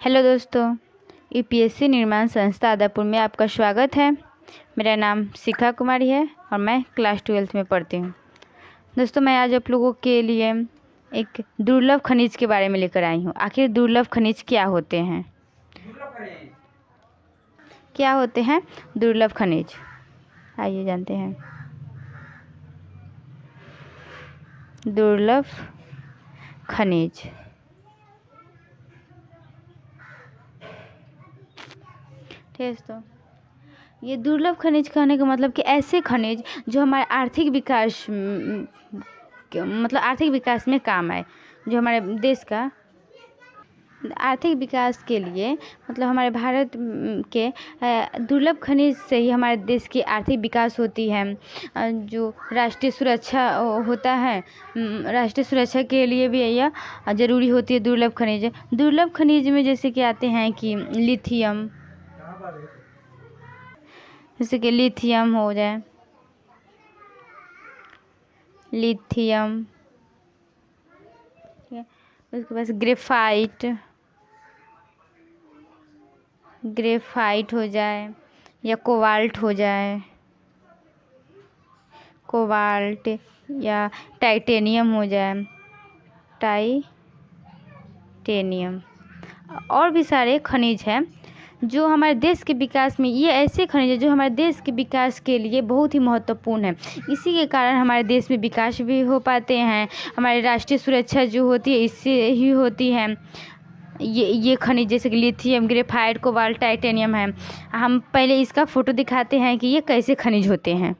Hello दोस्तों, UPSC निर्माण संस्था आदापुर में आपका स्वागत है। मेरा नाम शिखा कुमारी है और मैं क्लास 12th में पढ़ती हूँ। दोस्तों, मैं आज आप लोगों के लिए एक दुर्लभ खनिज के बारे में लेकर आई हूँ। आखिर दुर्लभ खनिज क्या होते हैं? क्या होते हैं दुर्लभ खनिज? आइए जानते हैं। दुर्लभ खनिज दोस्तों, ये दुर्लभ खनिज कहने का मतलब कि ऐसे खनिज जो हमारे आर्थिक विकास में काम आए, जो हमारे देश का आर्थिक विकास के लिए हमारे भारत के दुर्लभ खनिज से ही हमारे देश की आर्थिक विकास होती है। जो राष्ट्रीय सुरक्षा होता है, राष्ट्रीय सुरक्षा के लिए भी यह ज़रूरी होती है दुर्लभ खनिज। दुर्लभ खनिज में जैसे कि आते हैं कि लिथियम, जैसे कि लिथियम हो जाए, लिथियम, ठीक है। उसके पास ग्रेफाइट हो जाए या कोबाल्ट हो जाए, कोबाल्ट या टाइटेनियम हो जाए, टाइटेनियम। और भी सारे खनिज हैं जो हमारे देश के विकास में, ये ऐसे खनिज है जो हमारे देश के विकास के लिए बहुत ही महत्वपूर्ण है। इसी के कारण हमारे देश में विकास भी हो पाते हैं। हमारी राष्ट्रीय सुरक्षा जो होती है इससे ही होती है। ये खनिज जैसे कि लिथियम, ग्रेफाइट, कोबाल्ट, टाइटेनियम है। हम पहले इसका फ़ोटो दिखाते हैं कि ये कैसे खनिज होते हैं।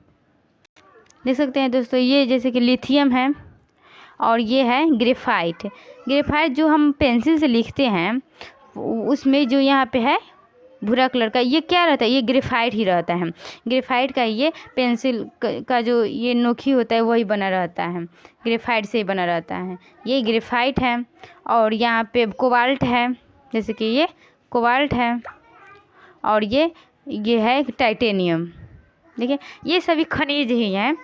देख सकते हैं दोस्तों, ये जैसे कि लिथियम है और ये है ग्रेफाइट। ग्रेफाइट जो हम पेंसिल से लिखते हैं उसमें जो यहाँ पे है भूरा कलर का, ये क्या रहता है? ये ग्रेफाइट ही रहता है। ग्रेफाइट का ये पेंसिल का जो ये नोकी होता है वही बना रहता है, ग्रेफाइट से ही बना रहता है। ये ग्रेफाइट है। और यहाँ पे कोबाल्ट है, जैसे कि ये कोबाल्ट है। और ये है टाइटेनियम। देखिए, ये सभी खनिज ही हैं,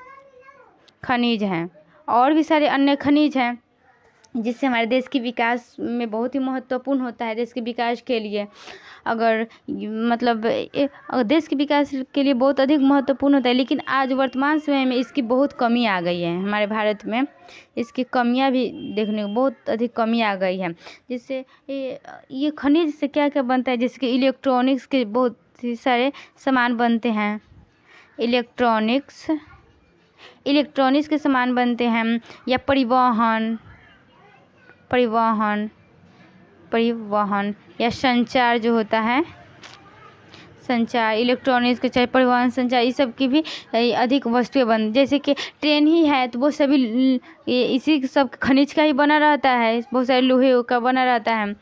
खनिज हैं। और भी सारे अन्य खनिज हैं जिससे हमारे देश की विकास में बहुत ही महत्वपूर्ण होता है। देश के विकास के लिए अगर देश के विकास के लिए बहुत अधिक महत्वपूर्ण होता है, लेकिन आज वर्तमान समय में इसकी बहुत कमी आ गई है। हमारे भारत में इसकी कमियां भी देखने को बहुत अधिक कमी आ गई है। जिससे ये खनिज से क्या क्या बनता है, जैसे कि इलेक्ट्रॉनिक्स के बहुत ही सारे सामान बनते हैं। इलेक्ट्रॉनिक्स के सामान बनते हैं, या परिवहन या संचार जो होता है, संचार, इलेक्ट्रॉनिक्स के चाहे परिवहन, संचार, इस सब की भी अधिक वस्तुएं बन, जैसे कि ट्रेन ही है तो वो सभी इसी सब खनिज का ही बना रहता है। बहुत सारे लोहे का बना रहता है,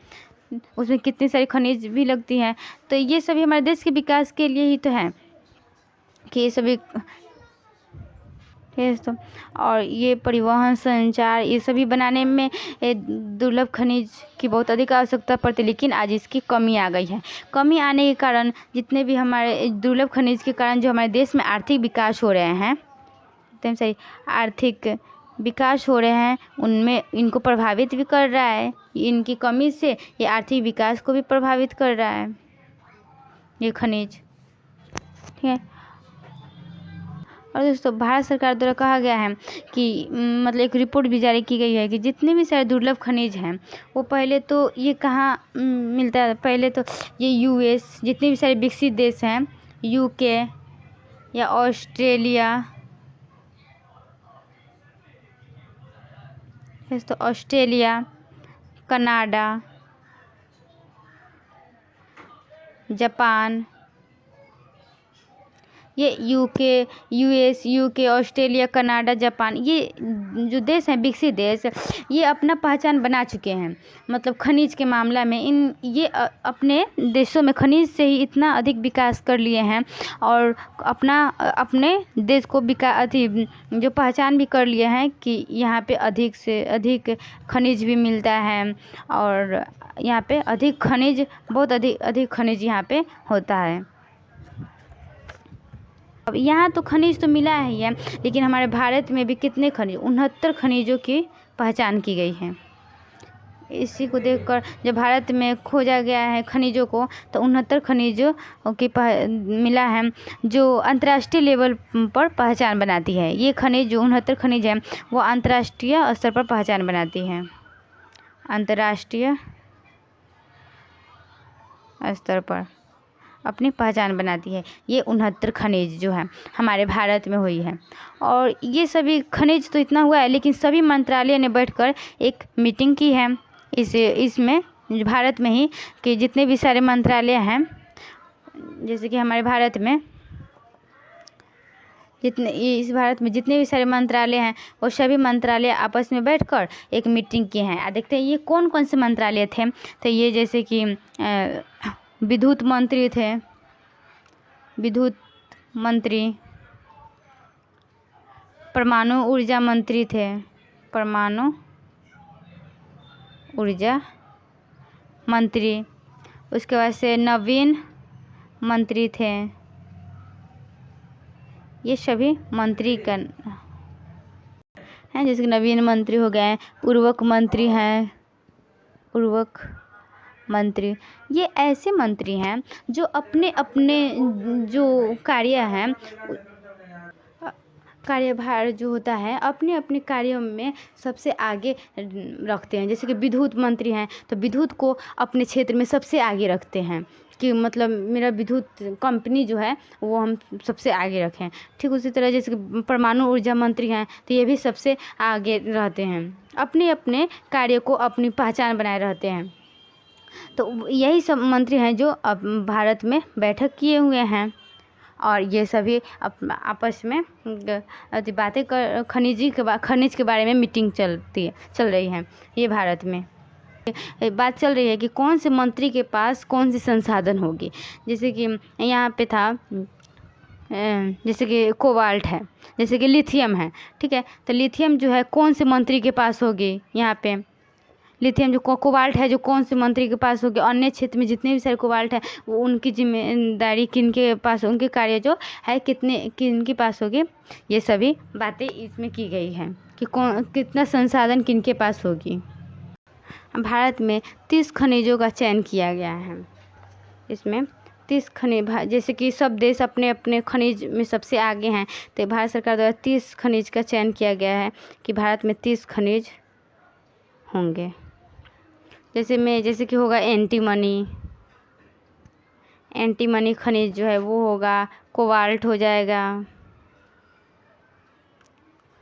उसमें कितनी सारी खनिज भी लगती हैं। तो ये सभी हमारे देश के विकास के लिए ही तो है कि ये सभी, ठीक है। और ये परिवहन, संचार, ये सभी बनाने में दुर्लभ खनिज की बहुत अधिक आवश्यकता पड़ती है, लेकिन आज इसकी कमी आ गई है। कमी आने के कारण जितने भी हमारे दुर्लभ खनिज के कारण जो हमारे देश में आर्थिक विकास हो रहे हैं, एकदम सही, आर्थिक विकास हो रहे हैं, उनमें इनको प्रभावित भी कर रहा है। इनकी कमी से ये आर्थिक विकास को भी प्रभावित कर रहा है, ये खनिज, ठीक है। और दोस्तों, भारत सरकार द्वारा कहा गया है कि एक रिपोर्ट भी जारी की गई है कि जितने भी सारे दुर्लभ खनिज हैं वो पहले तो ये कहाँ मिलता है? पहले तो ये यूएस, जितने भी सारे विकसित देश हैं, यूके या ऑस्ट्रेलिया, तो ऑस्ट्रेलिया, कनाडा, जापान, ये US, UK, Australia, Canada, Japan, ये जो देश हैं विकसित देश, ये अपना पहचान बना चुके हैं। खनिज के मामला में ये अपने देशों में खनिज से ही इतना अधिक विकास कर लिए हैं और अपने देश को जो पहचान भी कर लिए हैं कि यहाँ पे अधिक से अधिक खनिज भी मिलता है और यहाँ पे बहुत अधिक खनिज यहाँ पे होता है। अब यहाँ तो खनिज तो मिला ही है, लेकिन हमारे भारत में भी कितने खनिज, 69 खनिजों की पहचान की गई है। इसी को देखकर जब भारत में खोजा गया है खनिजों को, तो 69 खनिजों की मिला है जो अंतर्राष्ट्रीय लेवल पर पहचान बनाती है। ये खनिज जो 69 खनिज है वो अंतर्राष्ट्रीय स्तर पर पहचान बनाती है, अंतर्राष्ट्रीय स्तर पर अपनी पहचान बनाती है। ये 69 खनिज जो है हमारे भारत में हुई है। और ये सभी खनिज तो इतना हुआ है, लेकिन सभी मंत्रालय ने बैठकर एक मीटिंग की है इसमें भारत में ही, कि जितने भी सारे मंत्रालय हैं, जैसे कि हमारे भारत में भारत में जितने भी सारे मंत्रालय हैं वो सभी मंत्रालय आपस में बैठकर एक मीटिंग किए हैं। देखते हैं ये कौन कौन से मंत्रालय थे। तो ये जैसे कि विद्युत मंत्री थे, विद्युत मंत्री, परमाणु ऊर्जा मंत्री थे, परमाणु ऊर्जा मंत्री, उसके बाद से नवीन मंत्री थे। ये सभी मंत्री का हैं, जैसे कि नवीन मंत्री हो गए, उर्वरक मंत्री हैं, उर्वरक मंत्री। ये ऐसे मंत्री हैं जो अपने अपने जो कार्य हैं, कार्यभार जो होता है अपने अपने कार्यों में सबसे आगे रखते हैं। जैसे कि विद्युत मंत्री हैं तो विद्युत को अपने क्षेत्र में सबसे आगे रखते हैं, कि मतलब मेरा विद्युत कंपनी जो है वो हम सबसे आगे रखें। ठीक उसी तरह जैसे कि परमाणु ऊर्जा मंत्री हैं तो ये भी सबसे आगे रहते हैं, अपने अपने कार्य को अपनी पहचान बनाए रहते हैं। तो यही सब मंत्री हैं जो अब भारत में बैठक किए हुए हैं, और ये सभी आपस में बातें कर खनिज के बारे में मीटिंग चल रही है। ये भारत में बात चल रही है कि कौन से मंत्री के पास कौन सी संसाधन होगी। जैसे कि यहाँ पे था, जैसे कि कोबाल्ट है, जैसे कि लिथियम है, ठीक है। तो लिथियम जो है कौन से मंत्री के पास होगी। यहाँ पे लिथियम जो कोबाल्ट है जो कौन से मंत्री के पास होगी। अन्य क्षेत्र में जितने भी सारे कोबाल्ट है वो उनकी जिम्मेदारी किनके पास, उनके कार्य जो है किनके पास होगी। ये सभी बातें इसमें की गई हैं कि कितना संसाधन किनके पास होगी। भारत में 30 खनिजों का चयन किया गया है। इसमें 30 खनिज, जैसे कि सब देश अपने अपने खनिज में सबसे आगे हैं, तो भारत सरकार द्वारा 30 खनिज का चयन किया गया है कि भारत में 30 खनिज होंगे। जैसे कि होगा एंटीमनी खनिज जो है वो होगा, कोबाल्ट हो जाएगा,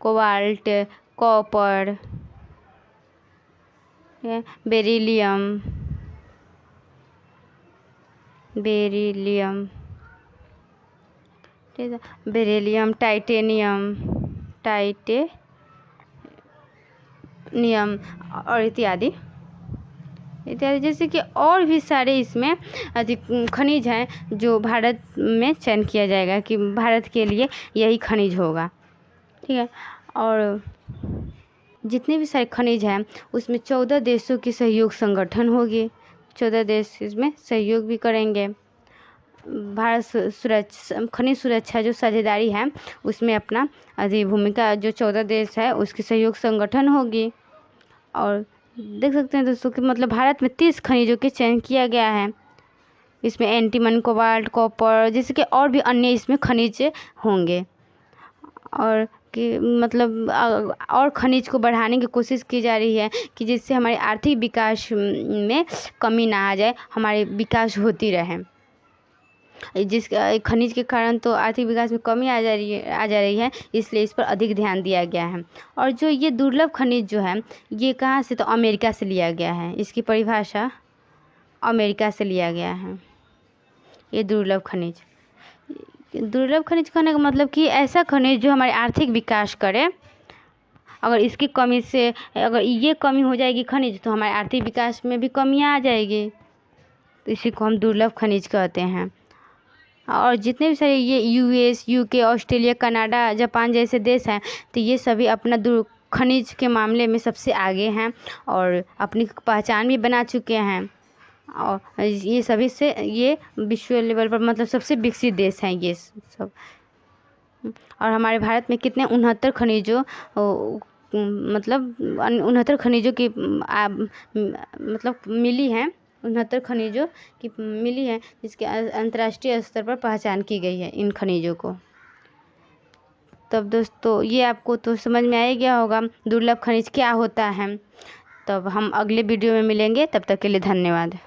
कोबाल्ट, कॉपर, बेरिलियम, ठीक है, बेरिलियम, टाइटेनियम और इत्यादि। जैसे कि और भी सारे इसमें अधिक खनिज हैं जो भारत में चयन किया जाएगा कि भारत के लिए यही खनिज होगा, ठीक है। और जितने भी सारे खनिज हैं उसमें 14 देशों की सहयोग संगठन होगी, 14 देश इसमें सहयोग भी करेंगे। भारत खनिज सुरक्षा जो साझेदारी है उसमें अपना अधिक भूमिका, जो 14 देश है उसकी सहयोग संगठन होगी। और देख सकते हैं दोस्तों कि मतलब भारत में 30 खनिजों के चयन किया गया है। इसमें एंटीमनी, कोबाल्ट, कॉपर, जैसे कि और भी अन्य इसमें खनिज होंगे, और कि मतलब और खनिज को बढ़ाने की कोशिश की जा रही है कि जिससे हमारे आर्थिक विकास में कमी ना आ जाए, हमारे विकास होती रहे। जिस खनिज के कारण तो आर्थिक विकास में कमी आ जा रही है, इसलिए इस पर अधिक ध्यान दिया गया है। और जो ये दुर्लभ खनिज जो है ये कहाँ से, तो अमेरिका से लिया गया है। इसकी परिभाषा अमेरिका से लिया गया है। ये दुर्लभ खनिज कहने का मतलब कि ऐसा खनिज जो हमारे आर्थिक विकास करे। अगर इसकी कमी से, अगर ये कमी हो जाएगी खनिज, तो हमारे आर्थिक विकास में भी कमियाँ आ जाएगी, तो इसी को हम दुर्लभ खनिज कहते हैं। और जितने भी सारे ये US, UK, Australia, Canada, Japan जैसे देश हैं, तो ये सभी अपना खनिज के मामले में सबसे आगे हैं और अपनी पहचान भी बना चुके हैं। और ये सभी से ये विश्व लेवल पर मतलब सबसे विकसित देश हैं ये सब। और हमारे भारत में कितने 69 खनिजों मतलब 69 खनिजों की मतलब मिली हैं, 69 खनिजों की मिली हैं, जिसके अंतर्राष्ट्रीय स्तर पर पहचान की गई है इन खनिजों को। तब दोस्तों ये आपको तो समझ में आ ही गया होगा दुर्लभ खनिज क्या होता है। तब हम अगले वीडियो में मिलेंगे, तब तक के लिए धन्यवाद।